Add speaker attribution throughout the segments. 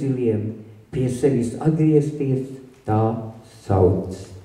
Speaker 1: ziliem, pie sevis atgriezties tā sauc.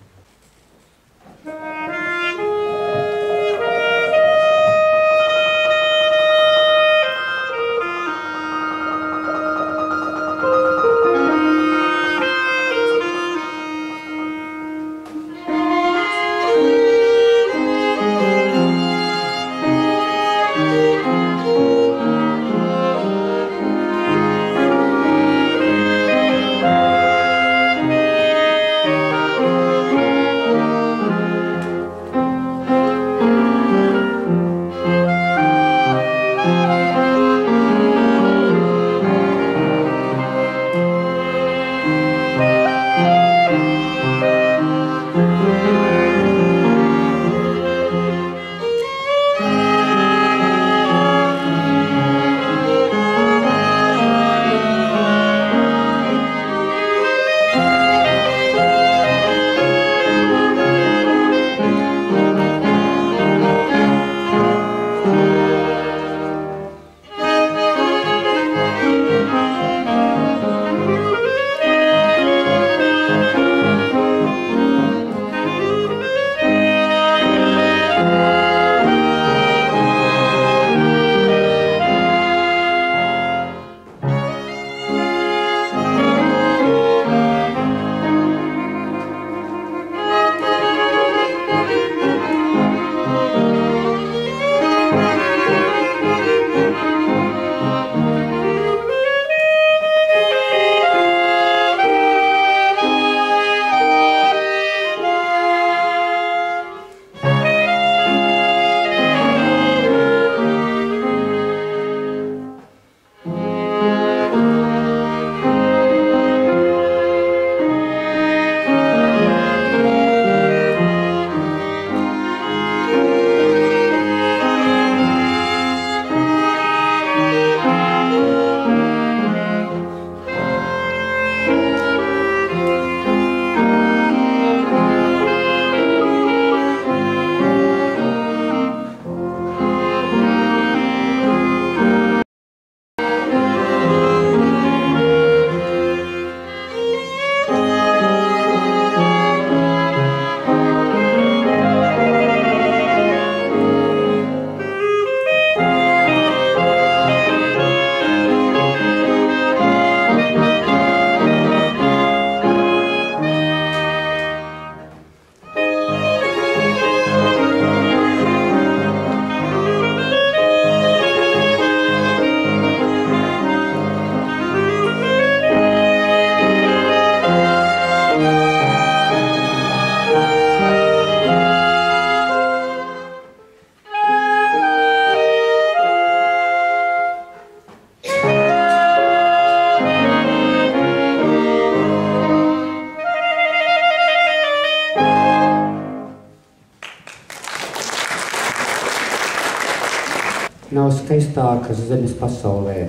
Speaker 1: Nav skaistākas zemes pasaulē.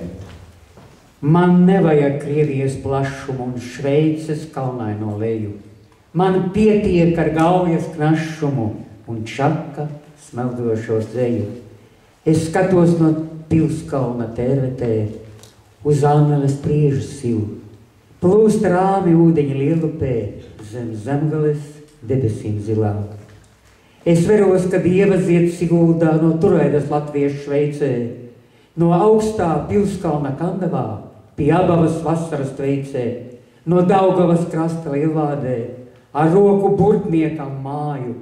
Speaker 1: Man nevajag Krievijas plašumu un Šveices kalnaino leju. Man pietiek ar Gaujas knašumu un Čaka smeldošo zeju. Es skatos no pilskalna tērvetē uz Anneles priežu silu. Plūst rāmi ūdeņi Lielupē zem zemgales debesīm zilām. Es veros, ka Dieva zieds Siguldā no Turaidas latviešu Šveicē, no augstā pilskalna Kandavā pie Abavas vasaras tveicē, no Daugavas krasta Lielvādē ar roku burtniekam māju,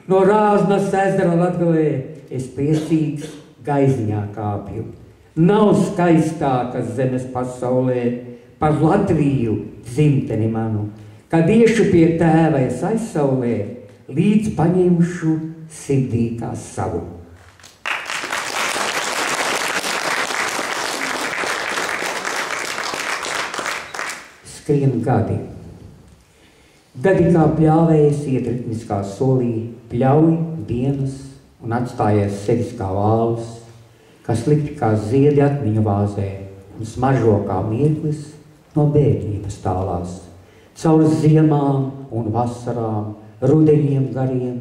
Speaker 1: no Rāznas ezera Latgalē es priecīgs gaiziņā kāpju. Nav skaistākas zemes pasaulē par Latviju dzimteni manu, kad iešu pie tēva es aizsaulē, līdz paņemšu sirdī kā savu. Skrien gadi. Gadi kā pļāvējs iet ritmiskā solī, pļauj dienas un atstājies sevis kā vālus, kas likti kā ziedi atmiņu vāzē un smaržo kā mirklis no bērnības tālās. Caur ziemām un vasarām, rudeņiem gariem,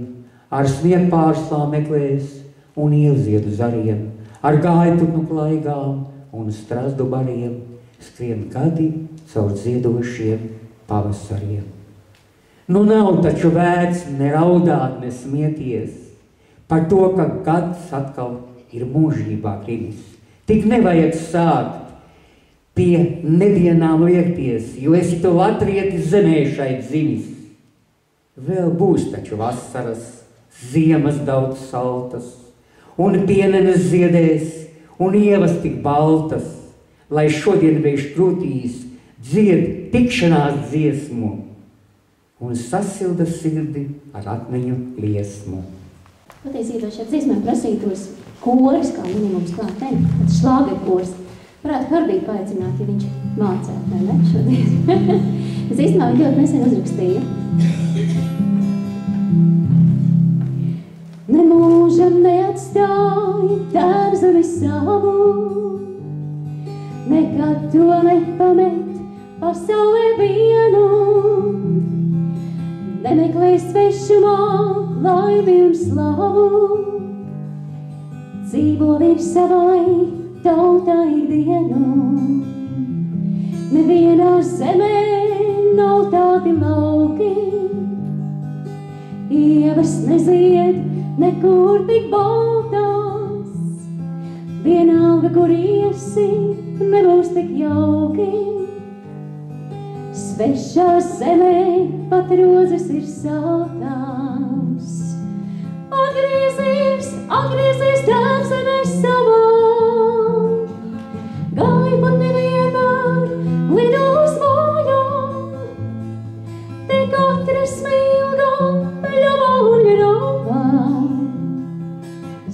Speaker 1: ar sniegpārslām meklēs un ielziedu zariem, ar gājputnu klaigām un strazdu bariem, skrien gadi caur ziedošiem pavasariem. Nu nav taču vērts ne raudāt, ne smieties par to, ka gads atkal ir mūžībā krimis. Tik nevajag sākt pie nevienām liekties, jo esi tu latrieti zemē šeit dzimis. Vēl būs taču vasaras, ziemas daudz saltas, un pienenes ziedēs, un ievas tik baltas, lai šodien vējš krūtīs dzied tikšanās dziesmu un sasilda sirdi ar atmiņu liesmu.
Speaker 2: Patiesībā šeit dziesmē prasītos koris, kā minimums klāt, ne? Tāds šlāgerkoris. Varētu Harbiju paaicināt, ja viņš mācētu, vai ne, šodien. Es īstenībā viņu ļoti nesen uzrakstīju. Nemūžam neatstāji dārzuni savu, nekad to nepamet pasaulē vienu. Nemeklē svešumā laimi un slavu, dzīvo ir savai tautā ikdienu. Nevienā zemē nav tādi lauki, ievas nezied nekur tik baltās. Vienalga, kur iesi, nebūs tik jauki. Svešā zemē pat rozes ir saltās. Atgriezies, atgriezies tēvs zemē savā. Gāj pat nevienmēr lido uz mājām. Te katra smilga pļavā un grauā.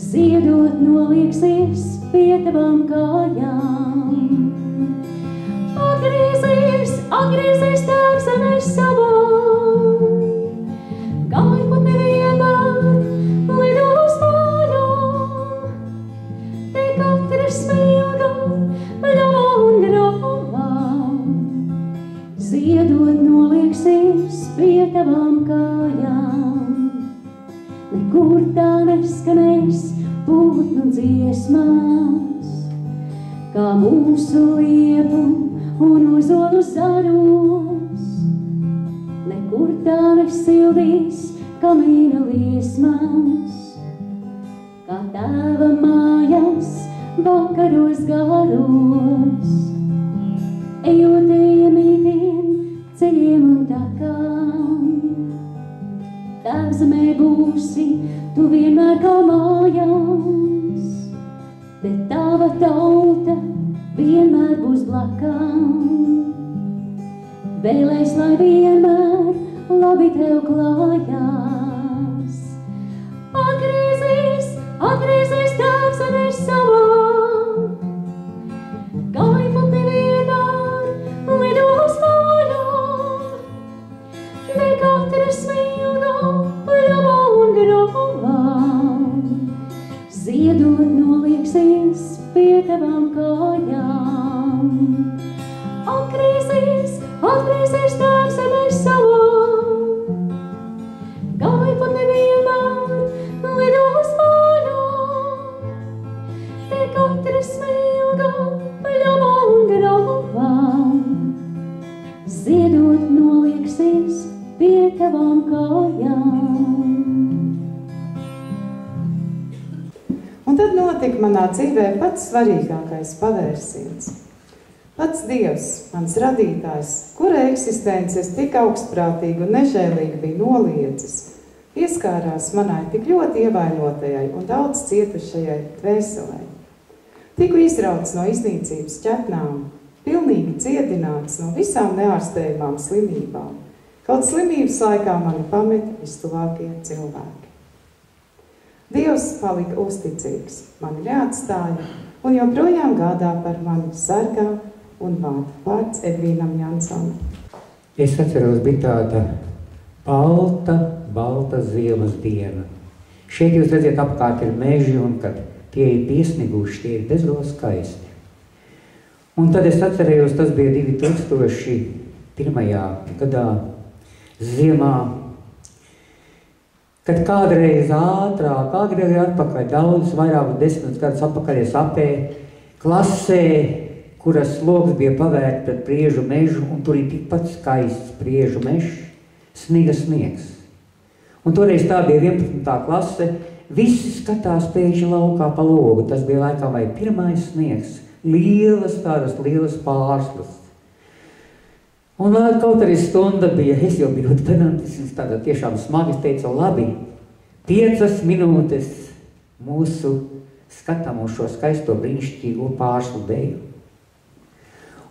Speaker 2: Ziedot nolieksies pie tavām kājām. Atgriezies, atgriezies tēvs zemē savā. Gāj pat nevienmēr lido uz mājām. Te katra smilga pļavā un grauā. Ziedot nolieksies pie tavām kājām. Nekur tā neskanēs putnu dziesmās, kā mūsu liepu un ozolu zaros. Nekur tā nesildīs kamīna liesmās, kā tēva mājās vakaros garos. Ejot iemītiem ceļiem un takām, tēvzemē būsi tu vienmēr kā mājās, bet tava tauta vienmēr būs blakām. Vēlēs, lai vienmēr labi tev klājās. Atgriezies, atgriezies tēvs zemē savā. Gāj pat nevienmēr lido uz mājām. Ne katra smilga pļavā un grauā. Ziedot nolieksies pie tavām kājām. Atgriezies, atgriezies tēvs zemē savā. Gāj pat nevienmēr lido uz mājām. Te katra smilga pļavā un grauā. Ziedot nolieksies pie tavām kājām.
Speaker 3: Un tad notika manā dzīvē pats svarīgākais pavērsiens. Pats Dievs, mans radītājs, kura eksistences tik augstprātīgi un nežēlīgi bija noliedzis, pieskārās manai tik ļoti ievainotajai un daudz cietušajai dvēselē. Tiku izrauts no iznīcības ķetnām, pilnīgi dziedināts no visām neārstējumām slimībām. Kaut slimības laikā mani pameta vistuvākie cilvēki. Dievs palika uzticīgs, mani neatstāja un joprojām gādā par mani, sargā un vada. Vārds Edvīnam Jansonam.
Speaker 1: Es atceros, bija tāda balta ziemas diena. Šeit jūs redzat, apkārt ir meži, un kad tie ir piesniguši, tie ir bezgalīgi skaisti. Un tad es atcerējos, tas bija 2001. gadā ziemā, kad kādreiz ātrāk, atpakaļ, daudz vairāk 10 gadus atpakaļ es apēju klasē kuras logs bija pavērts pret priežu mežu, un tur ir tikpat skaists priežu mežs, sniega sniegs. Un toreiz tā bija 11. klase, visi skatās pēkšņi laukā pa logu, tas bija laikā vai pirmais sniegs, lielas pārslas. Un kaut arī stunda bija, es jau biju penantis, tāda tiešām smagi teica, labi, 5 minūtes mūsu skatām uz šo skaisto brīnišķīgo pārslu deju.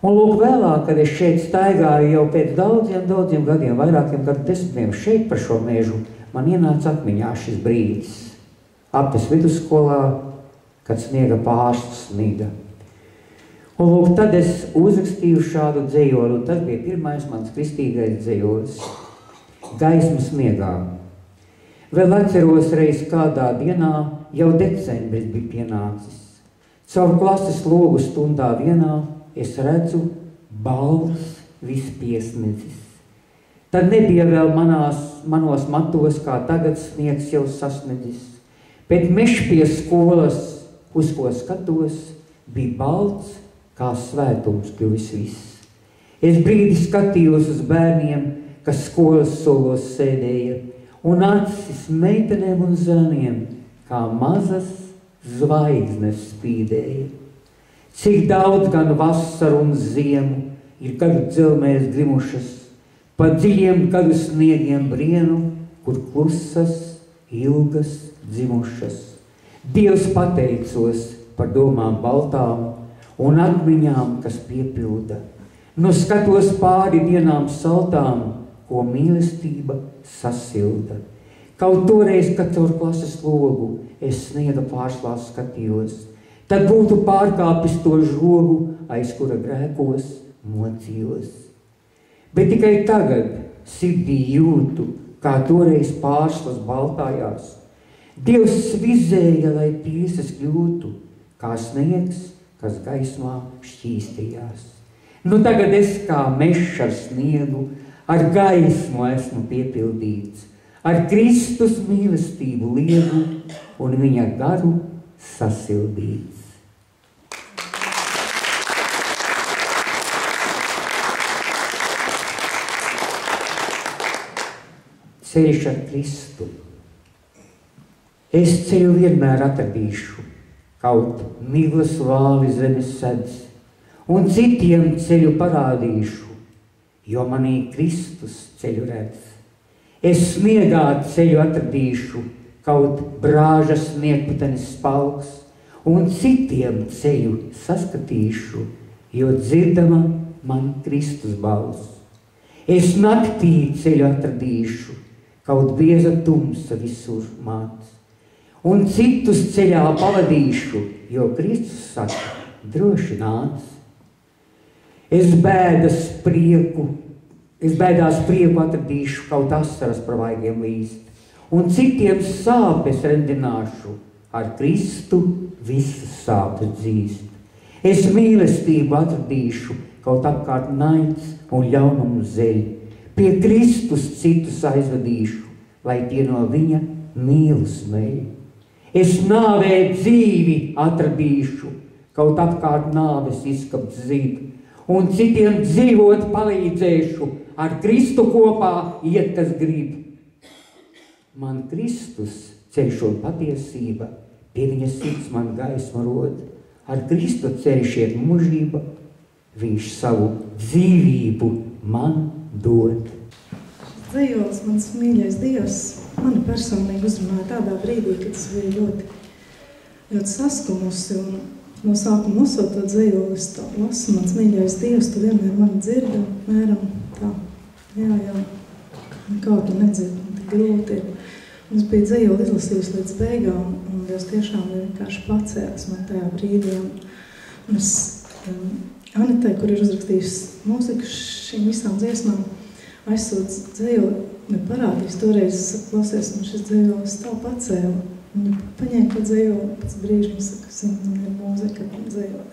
Speaker 1: Un lūk vēlāk, kad es šeit staigāju jau pēc daudziem gadiem, vairākiem gadu desmitiem šeit par šo mežu, man ienāca atmiņā šis brīdis. Apes vidusskolā, kad sniega pārslas sniga. Un lūk, tad es uzrakstīju šādu dzejoli, un tas bija pirmais mans kristīgais dzejolis. Gaisma sniegā. Vēl atceros reiz kādā dienā, jau decembris bija pienācis. Caur klases logu stundā vienā es redzu balts vispiesnedzis. Tad nebija vēl manos matos, kā tagad sniegs jau sasnedzis. Bet mežs pie skolas, uz ko skatos, bija balts, kā svētums kļuvis viss. Es brīdi skatījos uz bērniem, kas skolas solos sēdēja, un acis meitenēm un zēniem, kā mazas zvaigznes spīdēja. Cik daudz gan vasaru un ziemu ir gadu dzelmēs grimušas, pa dziļiem gadu sniegiem brienu, kur klusas, ilgas dzimušas. Dievs pateicos par domām baltām un atmiņām, kas piepilda. Nu skatos pāri dienām saltām, ko mīlestība sasilda. Kaut toreiz, kad caur klases logu es sniega pārslās skatījos, tad būtu pārkāpis to žogu, aiz kura grēkos mocījos. Bet tikai tagad sirdī jūtu, kā toreiz pārslas baltājās. Dievs svizēja, lai tiesas kļūtu, kā sniegs, kas gaismā šķīstījās. Nu tagad es kā mežs ar sniegu, ar gaismu esmu piepildīts, ar Kristus mīlestību liegu un viņa garu sasildīts. Ceļš ar Kristu. Es ceļu vienmēr atradīšu, kaut miglas vāli zemes sedz, un citiem ceļu parādīšu, jo manī Kristus ceļu redz. Es sniegā ceļu atradīšu, kaut brāža sniegputenis spalks, un citiem ceļu saskatīšu, jo dzirdama man Kristus balss. Es naktī ceļu atradīšu, kaut bieza tumsa visur māc, un citus ceļā pavadīšu, jo Kristus saka, droši nāc. Es bēdās prieku atradīšu, kaut asaras par vaigiem līst, un citiem sāpes rendināšu, ar Kristu visas sāpes dzīst. Es mīlestību atradīšu, kaut apkārt naids un ļaunumu zeļ, pie Kristus citus aizvadīšu, lai tie no viņa mīlu smēļ. Es nāvē dzīvi atradīšu, kaut apkārt nāves izskapt zīd, un citiem dzīvot palīdzēšu, ar Kristu kopā iet, kas grib. Man Kristus ceļš un patiesība, pie viņa sirds man gaisma rod, ar Kristu ceļš iet mūžība, viņš savu dzīvību man dod.
Speaker 4: Dzejols, mans mīļais Dievs, mani personīgi uzrunāja tādā brīdī, kad es biju ļoti saskumusi, un no sākuma lasot to dzejoli, es tā lasu, mans mīļais Dievs, tu vienmēr mani dzirdi, mēram tā, jā, kā tu nedzirdi, man tik grūti ir. Un es biju dzejoli izlasījusi līdz beigām, un Dievs tiešām ir vienkārši pacēlis man tajā brīdī, un es Anitai, kur ir uzrakstījusi mūziku šīm visām dziesmām, aizsūdz dzejoli, parādījis toreiz, klausies, un šis dzejolis tā pacēla. Viņa paņēma to dzejoli, pēc brīža viņa saka, man ir mūzika, dzejoli.